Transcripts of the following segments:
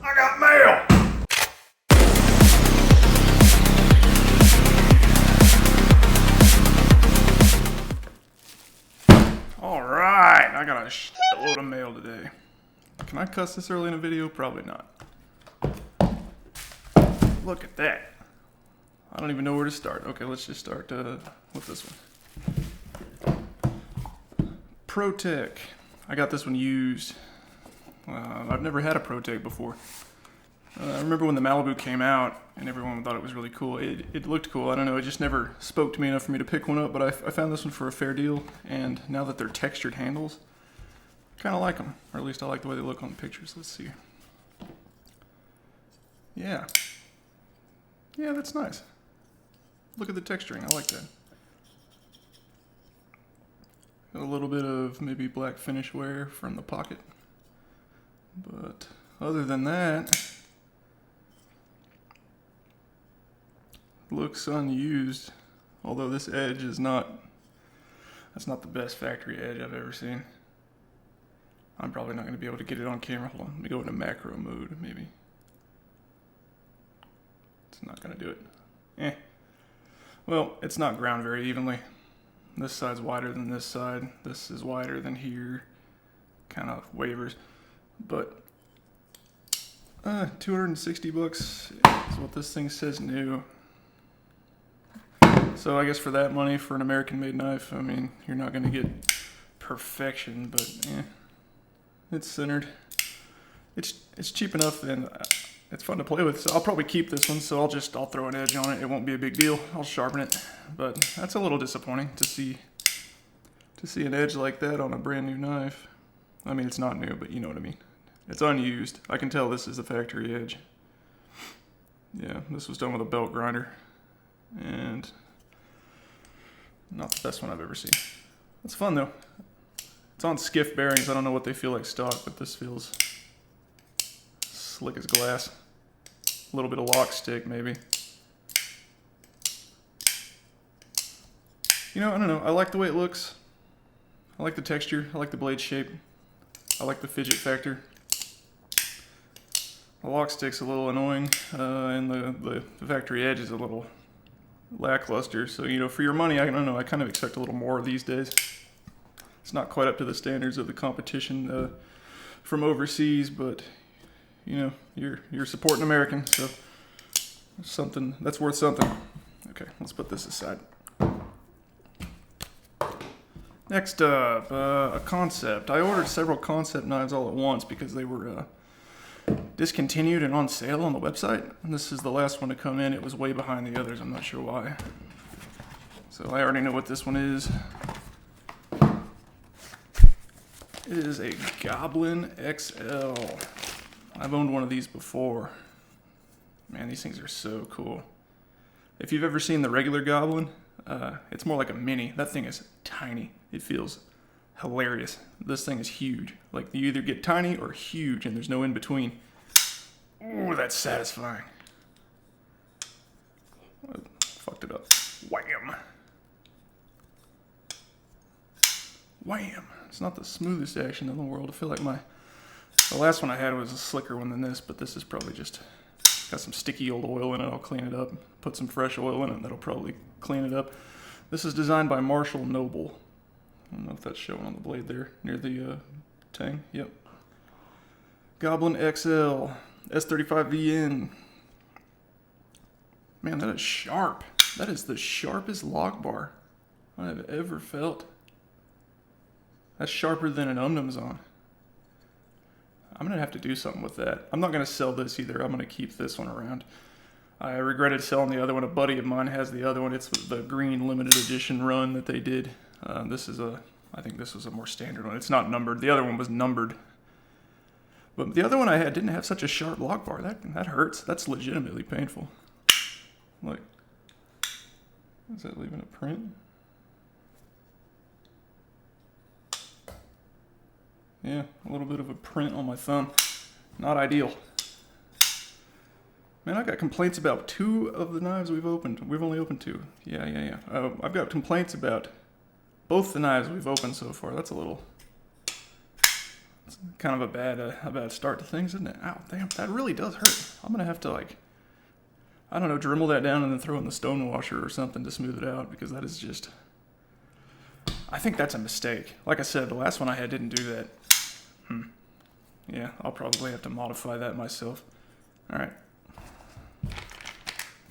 I got mail! Alright, I got a shitload of mail today. Can I cuss this early in a video? Probably not. Look at that. I don't even know where to start. Okay, let's just start with this one. ProTech. I got this one used. I've never had a ProTech before. I remember when the Malibu came out and everyone thought it was really cool. It looked cool. I don't know. It just never spoke to me enough for me to pick one up, but I found this one for a fair deal. And now that they're textured handles, I kind of like them. Or at least I like the way they look on the pictures. Let's see. Yeah. Yeah, that's nice. Look at the texturing. I like that. Got a little bit of maybe black finish wear from the pocket. But other than that, looks unused. Although this edge is that's not the best factory edge I've ever seen. I'm probably not going to be able to get it on camera. Hold on, let me go into macro mode, maybe. It's not going to do it. Well, it's not ground very evenly. This side's wider than this side. This is wider than here. Kind of wavers. But $260 is what this thing says new. So I guess for that money, for an American-made knife, I mean, you're not going to get perfection, but it's centered. It's cheap enough, and it's fun to play with. So I'll probably keep this one. So I'll throw an edge on it. It won't be a big deal. I'll sharpen it, but that's a little disappointing to see an edge like that on a brand new knife. I mean, it's not new, but you know what I mean. It's unused. I can tell this is a factory edge. Yeah, this was done with a belt grinder, and not the best one I've ever seen. It's fun though. It's on skiff bearings. I don't know what they feel like stock, but this feels slick as glass. A little bit of lock stick maybe. You know, I don't know. I like the way it looks. I like the texture. I like the blade shape. I like the fidget factor. The lock stick's a little annoying, and the factory edge is a little lackluster. So, you know, for your money, I don't know, I kind of expect a little more these days. It's not quite up to the standards of the competition from overseas, but, you know, you're supporting American, so something that's worth something. Okay, let's put this aside. Next up, a Kansept. I ordered several Kansept knives all at once because they were discontinued and on sale on the website. And this is the last one to come in. It was way behind the others. I'm not sure why. So I already know what this one is. It is a Goblin XL. I've owned one of these before. Man, these things are so cool. If you've ever seen the regular Goblin, it's more like a mini. That thing is tiny. It feels hilarious. This thing is huge. Like, you either get tiny or huge, and there's no in between. Ooh, that's satisfying. I fucked it up. Wham! Wham! It's not the smoothest action in the world. I feel like the last one I had was a slicker one than this, but this is probably just got some sticky old oil in it. I'll clean it up. Put some fresh oil in it. That'll probably clean it up. This is designed by Marshall Noble. I don't know if that's showing on the blade there near the tang. Yep. Goblin XL S35VN. Man, that is sharp. That is the sharpest lock bar I've ever felt. That's sharper than an Umnum's-on. I'm going to have to do something with that. I'm not going to sell this either. I'm going to keep this one around. I regretted selling the other one. A buddy of mine has the other one. It's the green limited edition run that they did. I think this was a more standard one. It's not numbered. The other one was numbered. But the other one I had didn't have such a sharp lock bar. That hurts. That's legitimately painful. Look. Is that leaving a print? Yeah, a little bit of a print on my thumb. Not ideal. Man, I've got complaints about 2 of the knives we've opened. We've only opened 2. Yeah. I've got complaints about both the knives we've opened so far. That's a little It's kind of a bad start to things, isn't it? Ow, damn, that really does hurt. I'm gonna have to, like, I don't know, Dremel that down and then throw in the stone washer or something to smooth it out, because that is just, I think that's a mistake. Like I said, the last one I had didn't do that. Yeah, I'll probably have to modify that myself. All right.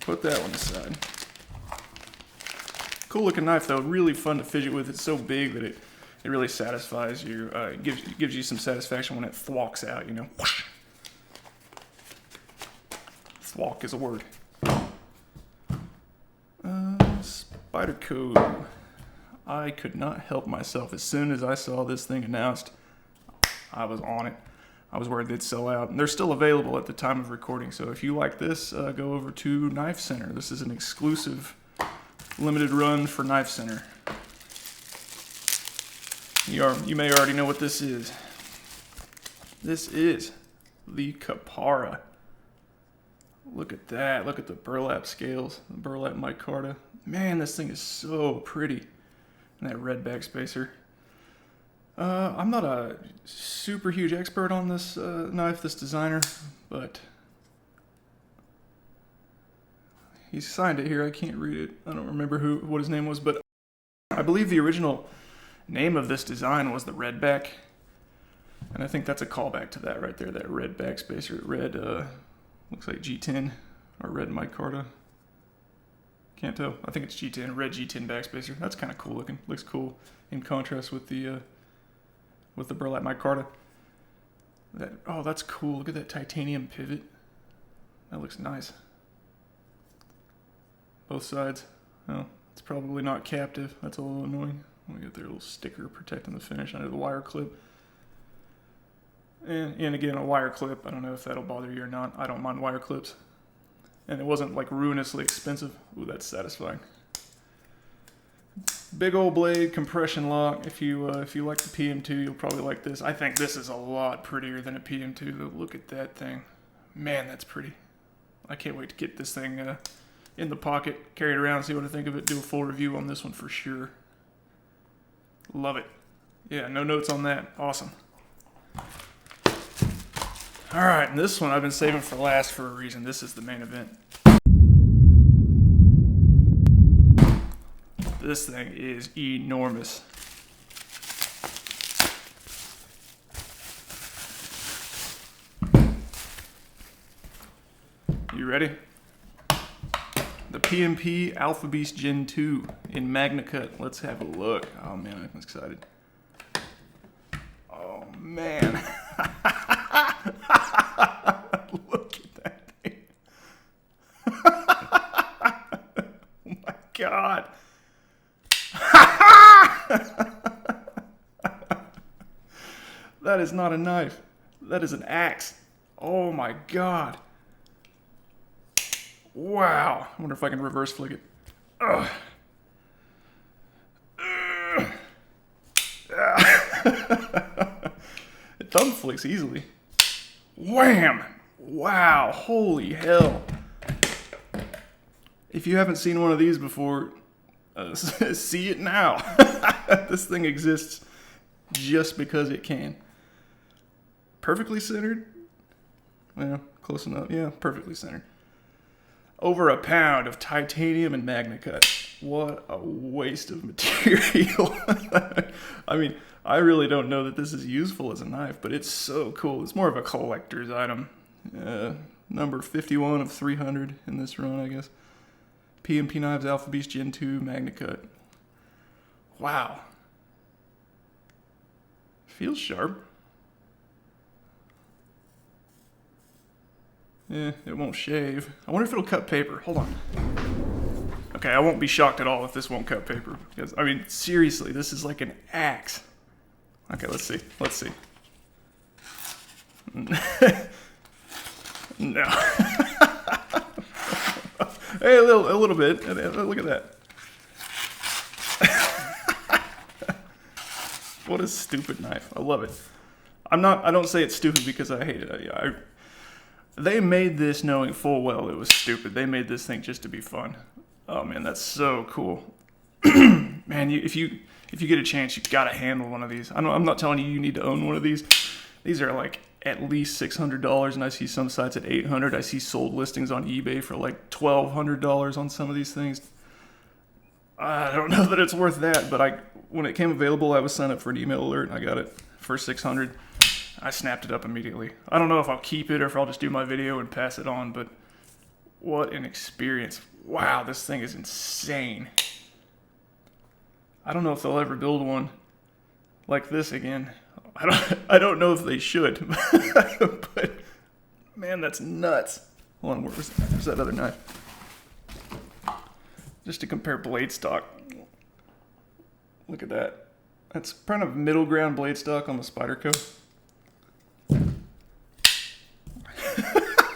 Put that one aside. Cool looking knife though, really fun to fidget with. It's so big that it really satisfies you. It gives you some satisfaction when it thwacks out, you know. Whoosh. Thwack is a word. Spyderco. I could not help myself. As soon as I saw this thing announced, I was on it. I was worried they'd sell out. And they're still available at the time of recording. So if you like this, go over to Knife Center. This is an exclusive limited run for Knife Center. You may already know what this is. This is the Kapara. Look at that. Look at the burlap scales, the burlap micarta. Man, this thing is so pretty. And that red backspacer. I'm not a super huge expert on this knife, this designer, but he signed it here. I can't read it. I don't remember what his name was, but I believe the original name of this design was the red back, and I think that's a callback to that right there, that red backspacer. Red, looks like G10 or red micarta. Can't tell. I think it's G10, red G10 backspacer. That's kind of cool looking. Looks cool in contrast with the burlap micarta. Oh, that's cool. Look at that titanium pivot. That looks nice. Both sides. Oh, it's probably not captive. That's a little annoying. We got their little sticker protecting the finish under the wire clip. And again, a wire clip. I don't know if that'll bother you or not. I don't mind wire clips. And it wasn't like ruinously expensive. Ooh, that's satisfying. Big old blade, compression lock. If you like the PM2, you'll probably like this. I think this is a lot prettier than a PM2. Look at that thing. Man, that's pretty. I can't wait to get this thing in the pocket, carry it around, see what I think of it, do a full review on this one for sure. Love it. Yeah, no notes on that. Awesome. All right, and this one I've been saving for last for a reason. This is the main event. This thing is enormous. You ready? The PMP Alpha Beast Gen 2 in Magna Cut. Let's have a look. Oh man, I'm excited. Oh man. Look at that thing. Oh my God. That is not a knife. That is an axe. Oh my God. Wow. I wonder if I can reverse flick it. Ugh. It thumb flicks easily. Wham! Wow. Holy hell. If you haven't seen one of these before, see it now. This thing exists just because it can. Perfectly centered. Well, close enough. Yeah, perfectly centered. Over a pound of titanium and Magna Cut. What a waste of material. I mean, I really don't know that this is useful as a knife, but it's so cool. It's more of a collector's item. Number 51 of 300 in this run, I guess. PMP Knives Alpha Beast Gen 2 Magna Cut. Wow. Feels sharp. Yeah, it won't shave. I wonder if it'll cut paper. Hold on. Okay, I won't be shocked at all if this won't cut paper. Because, I mean, seriously, this is like an axe. Okay, let's see. Let's see. No. Hey, a little bit. Look at that. What a stupid knife. I love it. I don't say it's stupid because I hate it. They made this knowing full well it was stupid. They made this thing just to be fun. Oh man, that's so cool. Man, if you get a chance, you gotta handle one of these. I'm not telling you need to own one of these. These are like at least $600, and I see some sites at $800. I see sold listings on eBay for like $1,200 on some of these things. I don't know that it's worth that, but when it came available, I was signed up for an email alert, and I got it for $600. I snapped it up immediately. I don't know if I'll keep it or if I'll just do my video and pass it on, but what an experience. Wow, this thing is insane. I don't know if they'll ever build one like this again. I don't know if they should, but man, that's nuts. Hold on, where's that other knife? Just to compare blade stock. Look at that. That's kind of middle ground blade stock on the Spyderco.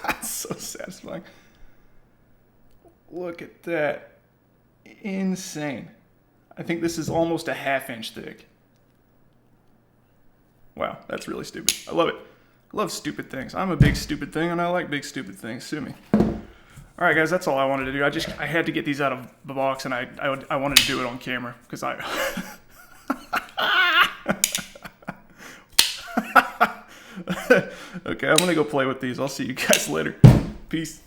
That's so satisfying. Look at that. Insane. I think this is almost a 1/2 inch thick. Wow, that's really stupid. I love it. I love stupid things. I'm a big stupid thing, and I like big stupid things. Sue me. All right, guys, that's all I wanted to do. I had to get these out of the box, and I wanted to do it on camera because I. Okay, I'm gonna go play with these. I'll see you guys later. Peace.